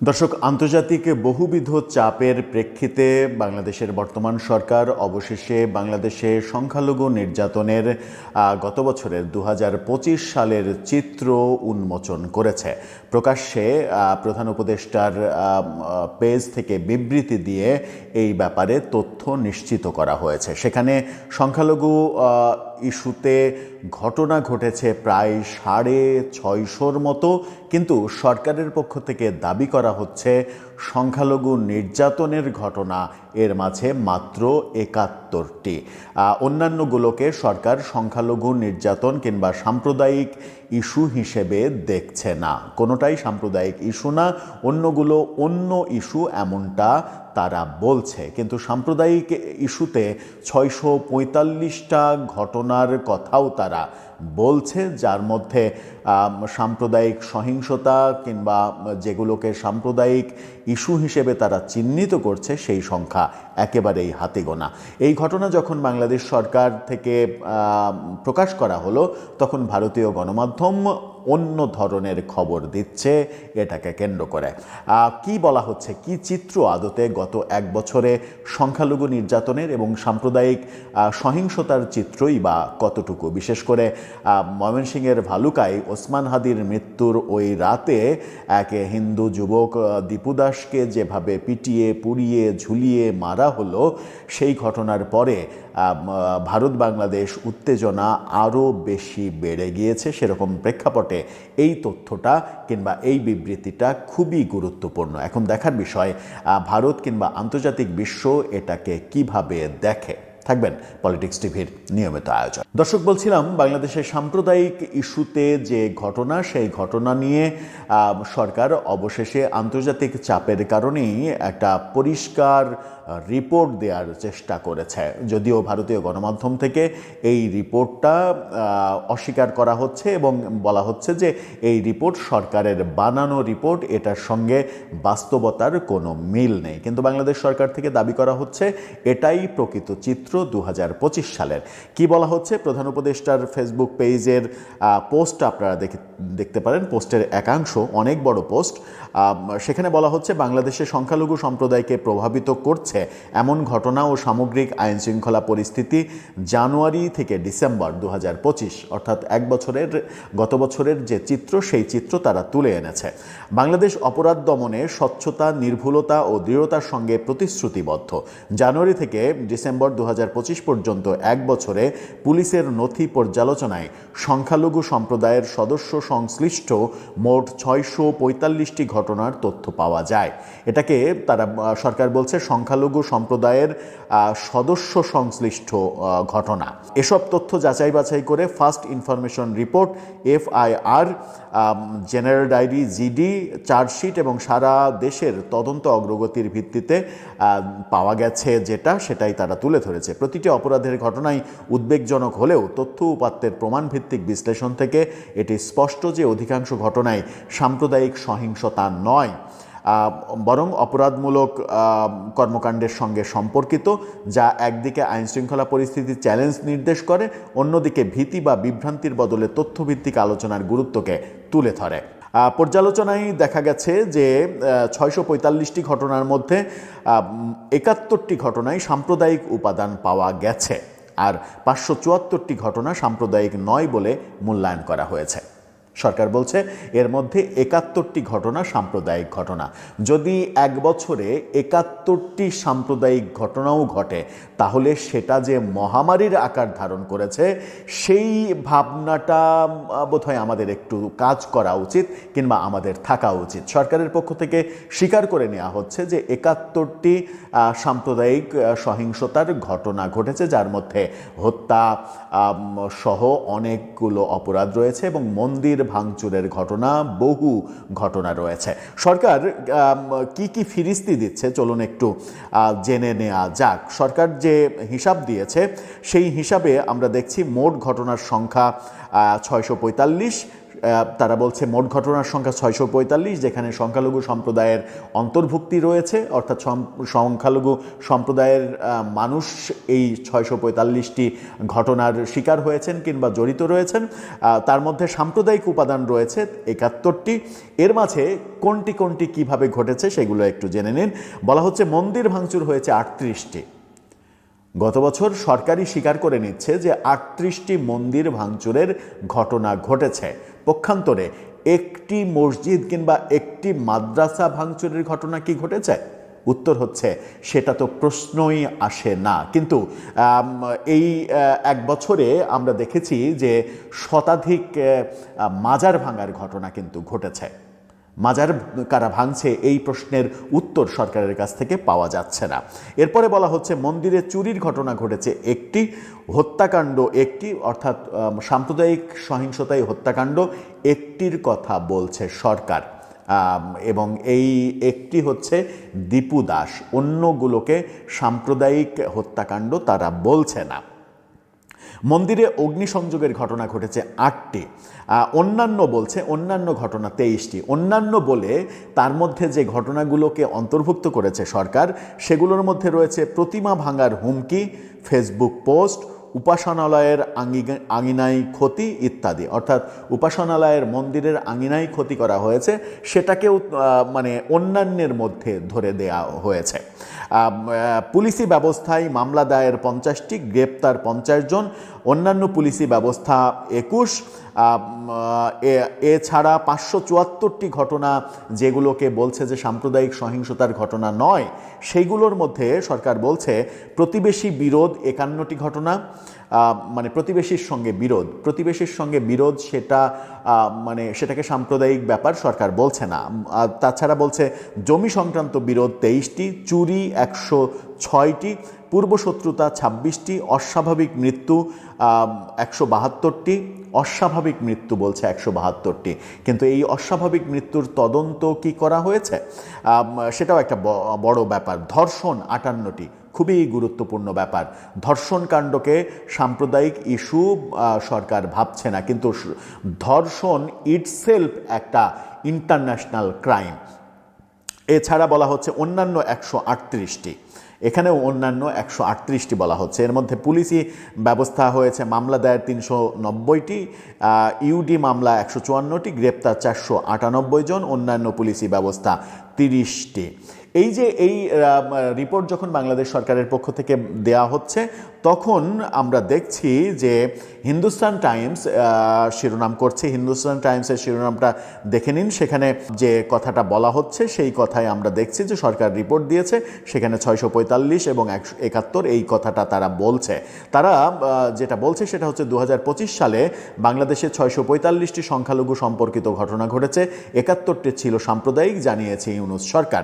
দর্শক, আন্তর্জাতিক বহুবিধ চাপের প্রেক্ষিতে বাংলাদেশের বর্তমান সরকার অবশেষে বাংলাদেশে সংখ্যালঘু নির্যাতনের গত বছরের 2025 সালের চিত্র উন্মোচন করেছে। প্রকাশ্যে প্রধান উপদেষ্টার পেজ থেকে বিবৃতি দিয়ে এই ব্যাপারে তথ্য নিশ্চিত করা হয়েছে। সেখানে সংখ্যালঘু ইস্যুতে ঘটনা ঘটেছে প্রায় 650-র মতো, কিন্তু সরকারের পক্ষ থেকে দাবি করা হচ্ছে সংখ্যালঘু নির্যাতনের ঘটনা এর মাঝে মাত্র 71টি। অন্যান্যগুলোকে সরকার সংখ্যালঘু নির্যাতন কিংবা সাম্প্রদায়িক ইস্যু হিসেবে দেখছে না। কোনোটাই সাম্প্রদায়িক ইস্যু না, অন্যগুলো অন্য ইস্যু এমনটা তারা বলছে। কিন্তু সাম্প্রদায়িক ইস্যুতে 645টা ঘটনার কথাও তারা বলছে, যার মধ্যে সাম্প্রদায়িক সহিংসতা কিংবা যেগুলোকে সাম্প্রদায়িক ইস্যু হিসেবে তারা চিহ্নিত করছে সেই সংখ্যা একেবারেই হাতে গোনা। এই ঘটনা যখন বাংলাদেশ সরকার থেকে প্রকাশ করা হলো, তখন ভারতীয় গণমাধ্যম অন্য ধরনের খবর দিচ্ছে এটাকে কেন্দ্র করে। কি বলা হচ্ছে, কি চিত্র আদতে গত এক বছরে সংখ্যালঘু নির্যাতনের এবং সাম্প্রদায়িক সহিংসতার চিত্রই বা কতটুকু? বিশেষ করে ময়মনসিংহের ভালুকায় ওসমান হাদির মৃত্যুর ওই রাতে এক হিন্দু যুবক দীপু দাসকে যেভাবে পিটিয়ে পুড়িয়ে ঝুলিয়ে মারা হলো, সেই ঘটনার পরে ভারত বাংলাদেশ উত্তেজনা আরও বেশি বেড়ে গিয়েছে। সেরকম প্রেক্ষাপটে এই তথ্যটা কিংবা এই বিবৃতিটা খুবই গুরুত্বপূর্ণ। এখন দেখার বিষয় ভারত কিংবা আন্তর্জাতিক বিশ্ব এটাকে কিভাবে দেখে। থাকবেন পলিটিক্স টিভির নিয়মিত আয়োজন। দর্শক, বলছিলাম বাংলাদেশের সাম্প্রদায়িক ইস্যুতে যে ঘটনা, সেই ঘটনা নিয়ে সরকার অবশেষে আন্তর্জাতিক চাপের কারণেই একটা পরিষ্কার রিপোর্ট দেওয়ার চেষ্টা করেছে। যদিও ভারতীয় গণমাধ্যম থেকে এই রিপোর্টটা অস্বীকার করা হচ্ছে এবং বলা হচ্ছে যে এই রিপোর্ট সরকারের বানানো রিপোর্ট, এটার সঙ্গে বাস্তবতার কোনো মিল নেই। কিন্তু বাংলাদেশ সরকার থেকে দাবি করা হচ্ছে এটাই প্রকৃত চিত্র 2025 সালের। কি বলা হচ্ছে? প্রধান উপদেষ্টার ফেসবুক পেজের পোস্ট আপনারা দেখতে পারেন। পোস্টের একাংশ অনেক বড় পোস্ট। সেখানে বলা হচ্ছে বাংলাদেশে সংখ্যালঘু সম্প্রদায়কে প্রভাবিত করছে এমন ঘটনা ও সামগ্রিক আইন শৃঙ্খলা পরিস্থিতি জানুয়ারি থেকে ডিসেম্বর 2025, অর্থাৎ এক বছরের, গত বছরের যে চিত্র, সেই চিত্র তারা তুলে এনেছে। বাংলাদেশ অপরাধ দমনে স্বচ্ছতা, নির্ভুলতা ও দৃঢ়তার সঙ্গে প্রতিশ্রুতিবদ্ধ। জানুয়ারি থেকে ডিসেম্বর 2025 পর্যন্ত এক বছরে পুলিশের নথি পর্যালোচনায় সংখ্যালঘু সম্প্রদায়ের সদস্য সংশ্লিষ্ট মোট 645টি ঘটনার তথ্য পাওয়া যায়। এটাকে তারা, সরকার বলছে, সংখ্যালঘু সম্প্রদায়ের সদস্য সংশ্লিষ্ট ঘটনা। এসব তথ্য যাচাই বাছাই করে first information report, FIR, general diary, GD, chargesheet এবং সারা দেশের তদন্ত অগ্রগতির ভিত্তিতে পাওয়া গেছে সেটাই তারা তুলে ধরেছে। প্রতিটি অপরাধের ঘটনাই উদ্বেগজনক হলেও তথ্য উপাত্তের প্রমাণভিত্তিক বিশ্লেষণ থেকে এটি স্পষ্ট যে অধিকাংশ ঘটনাই সাম্প্রদায়িক সহিংসতা নয়, বরং অপরাধমূলক কর্মকাণ্ডের সঙ্গে সম্পর্কিত, যা একদিকে আইনশৃঙ্খলা পরিস্থিতির চ্যালেঞ্জ নির্দেশ করে, অন্যদিকে ভীতি বা বিভ্রান্তির বদলে তথ্যভিত্তিক আলোচনার গুরুত্বকে তুলে ধরে। পর্যালোচনায় দেখা গেছে যে 645টি ঘটনার মধ্যে 71টি ঘটনায় সাম্প্রদায়িক উপাদান পাওয়া গেছে, আর 574টি ঘটনা সাম্প্রদায়িক নয় বলে মূল্যায়ন করা হয়েছে। সরকার বলছে এর মধ্যে 71টি ঘটনা সাম্প্রদায়িক ঘটনা। যদি এক বছরে 71টি সাম্প্রদায়িক ঘটনাও ঘটে, তাহলে সেটা যে মহামারীর আকার ধারণ করেছে, সেই ভাবনাটা বোধহয় আমাদের একটু কাজ করা উচিত কিংবা আমাদের থাকা উচিত। সরকারের পক্ষ থেকে স্বীকার করে নেওয়া হচ্ছে যে 71টি সাম্প্রদায়িক সহিংসতার ঘটনা ঘটেছে, যার মধ্যে হত্যা সহ অনেকগুলো অপরাধ রয়েছে এবং মন্দির ভাঙচুরের ঘটনা, বহু ঘটনা রয়েছে। সরকার কি কি ফিরিস্তি দিচ্ছে চলুন একটু জেনে নেওয়া যাক। সরকার যে হিসাব দিয়েছে, সেই হিসাবে আমরা দেখছি মোট ঘটনার সংখ্যা 645, তারা বলছে মোট ঘটনার সংখ্যা 645, যেখানে সংখ্যালঘু সম্প্রদায়ের অন্তর্ভুক্তি রয়েছে, অর্থাৎ সংখ্যালঘু সম্প্রদায়ের মানুষ এই 645টি ঘটনার শিকার হয়েছেন কিংবা জড়িত রয়েছেন। তার মধ্যে সাম্প্রদায়িক উপাদান রয়েছে 71টি। এর মাঝে কোনটি কোনটি কিভাবে ঘটেছে সেগুলো একটু জেনে নিন। বলা হচ্ছে মন্দির ভাঙচুর হয়েছে 38টি। গত বছর সরকারই স্বীকার করে নিচ্ছে যে 38টি মন্দির ভাঙচুরের ঘটনা ঘটেছে। পক্ষান্তরে একটি মসজিদ কিংবা একটি মাদ্রাসা ভাঙচুরের ঘটনা কি ঘটেছে? উত্তর হচ্ছে সেটা তো প্রশ্নই আসে না। কিন্তু এই এক বছরে আমরা দেখেছি যে শতাধিক মাজার ভাঙার ঘটনা কিন্তু ঘটেছে। মাজার কারা ভাঙছে এই প্রশ্নের উত্তর সরকারের কাছ থেকে পাওয়া যাচ্ছে না। এরপরে বলা হচ্ছে মন্দিরে চুরির ঘটনা ঘটেছে একটি, হত্যাকাণ্ড একটি, অর্থাৎ সাম্প্রদায়িক সহিংসতায় হত্যাকাণ্ড একটির কথা বলছে সরকার, এবং এই একটি হচ্ছে দীপু দাস, অন্যগুলোকে সাম্প্রদায়িক হত্যাকাণ্ড তারা বলছে না। মন্দিরে অগ্নিসংযোগের ঘটনা ঘটেছে 8টি। অন্যান্য বলছে অন্যান্য ঘটনা 23টি। অন্যান্য বলে তার মধ্যে যে ঘটনাগুলোকে অন্তর্ভুক্ত করেছে সরকার, সেগুলোর মধ্যে রয়েছে প্রতিমা ভাঙার হুমকি, ফেসবুক পোস্ট, উপাসনালয়ের আঙিনায় ক্ষতি ইত্যাদি। অর্থাৎ উপাসনালয়ের মন্দিরের আঙিনায় ক্ষতি করা হয়েছে, সেটাকেও মানে অন্যান্যের মধ্যে ধরে দেয়া হয়েছে। পুলিশি ব্যবস্থায় মামলা দায়ের 50টি, গ্রেপ্তার 50 জন, অন্যান্য পুলিশি ব্যবস্থা 21। এছাড়া 574টি ঘটনা যেগুলোকে বলছে যে সাম্প্রদায়িক সহিংসতার ঘটনা নয়, সেইগুলোর মধ্যে সরকার বলছে প্রতিবেশী বিরোধ 51টি ঘটনা, মানে প্রতিবেশীর সঙ্গে বিরোধ সেটা মানে সেটাকে সাম্প্রদায়িক ব্যাপার সরকার বলছে না। তাছাড়া বলছে জমি সংক্রান্ত বিরোধ 23টি, চুরি 106টি, পূর্বশত্রুতা 26টি, অস্বাভাবিক মৃত্যু 172টি, অস্বাভাবিক মৃত্যু বলছে 172টি। কিন্তু এই অস্বাভাবিক মৃত্যুর তদন্ত কি করা হয়েছে সেটাও একটা বড় ব্যাপার। ধর্ষণ 58টি, খুবই গুরুত্বপূর্ণ ব্যাপার। ধর্ষণ কাণ্ডকে সাম্প্রদায়িক ইস্যু সরকার ভাবছে না, কিন্তু ধর্ষণ ইটসেলফ একটা ইন্টারন্যাশনাল ক্রাইম। এছাড়া বলা হচ্ছে অন্যান্য 138টি, এখানেও অন্যান্য 138টি বলা হচ্ছে। এর মধ্যে পুলিশি ব্যবস্থা হয়েছে মামলা দায়ের 390টি, ইউডি মামলা 154টি, গ্রেপ্তার 498 জন, অন্যান্য পুলিশি ব্যবস্থা 30টি। এই যে এই রিপোর্ট যখন বাংলাদেশ সরকারের পক্ষ থেকে দেয়া হচ্ছে, তখন আমরা দেখছি যে হিন্দুস্তান টাইমস শিরোনাম করছে। হিন্দুস্তান টাইমসের শিরোনামটা দেখে নিন। সেখানে যে কথাটা বলা হচ্ছে সেই কথায় আমরা দেখছি যে সরকার রিপোর্ট দিয়েছে, সেখানে 645 এবং 171 এই কথাটা তারা বলছে। তারা যেটা বলছে সেটা হচ্ছে 2025 সালে বাংলাদেশে 645টি সংখ্যালঘু সম্পর্কিত ঘটনা ঘটেছে, 71টি ছিল সাম্প্রদায়িক, জানিয়েছে ইউনূস সরকার।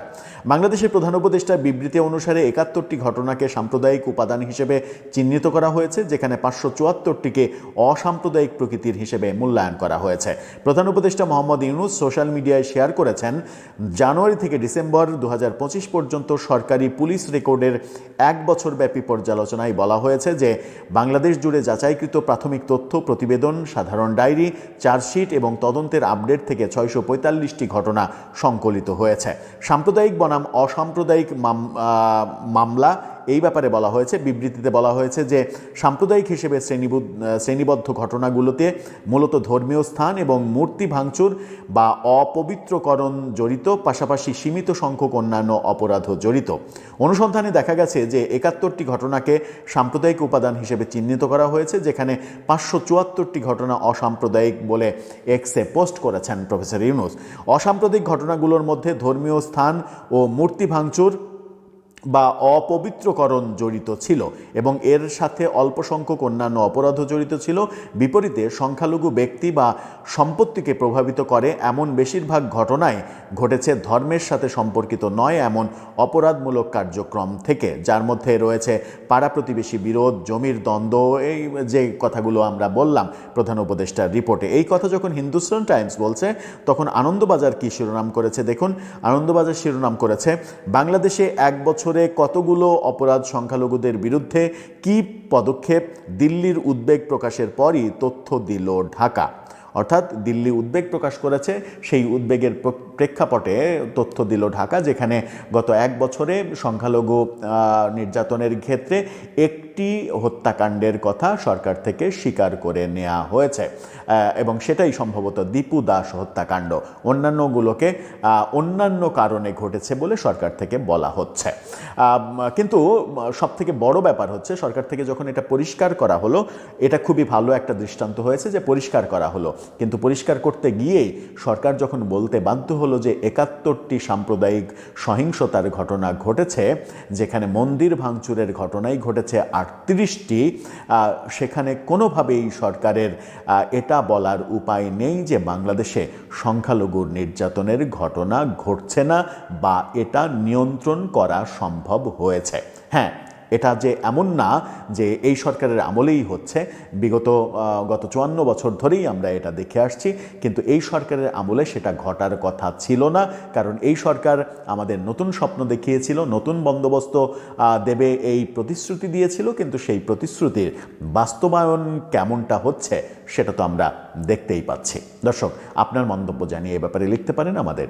বাংলাদেশের প্রধান উপদেষ্টার বিবৃতি অনুসারে 71টি ঘটনাকে সাম্প্রদায়িক উপাদান হিসেবে চিহ্নিত করা হয়েছে, যেখানে 574টিকে অসাম্প্রদায়িক প্রকৃতির হিসেবে মূল্যায়ন করা হয়েছে। প্রধান উপদেষ্টা মোহাম্মদ ইউনূস সোশ্যাল মিডিয়ায় শেয়ার করেছেন, জানুয়ারি থেকে ডিসেম্বর 2025 পর্যন্ত সরকারি পুলিশ রেকর্ডের 1 বছরব্যাপী পর্যালোচনায় বলা হয়েছে যে বাংলাদেশ জুড়ে যাচাইকৃত প্রাথমিক তথ্য, প্রতিবেদন, সাধারণ ডায়েরি, চার্জশিট এবং তদন্তের আপডেট থেকে 645টি ঘটনা সংকলিত হয়েছে। সাম্প্রদায়িক বনাম অসাম্প্রদায়িক মামলা এই ব্যাপারে বলা হয়েছে। বিবৃতিতে বলা হয়েছে যে সাম্প্রদায়িক হিসেবে শ্রেণীবদ্ধ ঘটনাগুলোতে মূলত ধর্মীয় স্থান এবং মূর্তি ভাঙচুর বা অপবিত্রকরণ জড়িত, পাশাপাশি সীমিত সংখ্যক অন্যান্য অপরাধও জড়িত। অনুসন্ধানে দেখা গেছে যে 71টি ঘটনাকে সাম্প্রদায়িক উপাদান হিসেবে চিহ্নিত করা হয়েছে, যেখানে 574টি ঘটনা অসাম্প্রদায়িক বলে এক্সে পোস্ট করেছেন প্রফেসর ইউনূস। অসাম্প্রদায়িক ঘটনাগুলোর মধ্যে ধর্মীয় স্থান ও মূর্তি ভাঙচুর বা অপবিত্রকরণ জড়িত ছিল এবং এর সাথে অল্প সংখ্যক অন্যান্য অপরাধও জড়িত ছিল। বিপরীতে সংখ্যালঘু ব্যক্তি বা সম্পত্তিকে প্রভাবিত করে এমন বেশিরভাগ ঘটনায় ঘটেছে ধর্মের সাথে সম্পর্কিত নয় এমন অপরাধমূলক কার্যক্রম থেকে, যার মধ্যে রয়েছে পাড়া প্রতিবেশী বিরোধ, জমির দ্বন্দ্ব, এই যে কথাগুলো আমরা বললাম প্রধান উপদেষ্টার রিপোর্টে। এই কথা যখন হিন্দুস্তান টাইমস বলছে, তখন আনন্দবাজার কি শিরোনাম করেছে দেখুন। আনন্দবাজার শিরোনাম করেছে, বাংলাদেশে 1 বছরে কতগুলো অপরাধ সংখ্যালঘুদের বিরুদ্ধে, কি পদক্ষেপ? দিল্লির উদ্বেগ প্রকাশের পরই তথ্য দিল ঢাকা। অর্থাৎ দিল্লি উদ্বেগ প্রকাশ করেছে, সেই উদ্বেগের প্রেক্ষাপটে তথ্য দিল ঢাকা, যেখানে গত 1 বছরে সংখ্যালঘু নির্যাতনের ক্ষেত্রে একটি হত্যাকাণ্ডের কথা সরকার থেকে স্বীকার করে নেওয়া হয়েছে, এবং সেটাই সম্ভবত দীপু দাস হত্যাকাণ্ড। অন্যান্যগুলোকে অন্যান্য কারণে ঘটেছে বলে সরকার থেকে বলা হচ্ছে। কিন্তু সবথেকে বড় ব্যাপার হচ্ছে, সরকার থেকে যখন এটা পরিষ্কার করা হলো, এটা খুবই ভালো একটা দৃষ্টান্ত হয়েছে যে পরিষ্কার করা হলো, কিন্তু পরিষ্কার করতে গিয়েই সরকার যখন বলতে বাধ্য হলো যে 71টি সাম্প্রদায়িক সহিংসতার ঘটনা ঘটেছে, যেখানে মন্দির ভাঙচুরের ঘটনাই ঘটেছে 38টি, সেখানে কোনোভাবেই সরকারের এটা বলার উপায় নেই যে বাংলাদেশে সংখ্যালঘু নির্যাতনের ঘটনা ঘটছে না বা এটা নিয়ন্ত্রণ করা সম্ভব হয়েছে। হ্যাঁ, এটা যে এমন না যে এই সরকারের আমলেই হচ্ছে, গত 54 বছর ধরেই আমরা এটা দেখে আসছি, কিন্তু এই সরকারের আমলে সেটা ঘটার কথা ছিল না, কারণ এই সরকার আমাদের নতুন স্বপ্ন দেখিয়েছিল, নতুন বন্দোবস্ত দেবে এই প্রতিশ্রুতি দিয়েছিল, কিন্তু সেই প্রতিশ্রুতির বাস্তবায়ন কেমনটা হচ্ছে সেটা তো আমরা দেখতেই পাচ্ছি। দর্শক, আপনার মন্তব্য জানিয়ে এ ব্যাপারে লিখতে পারেন আমাদের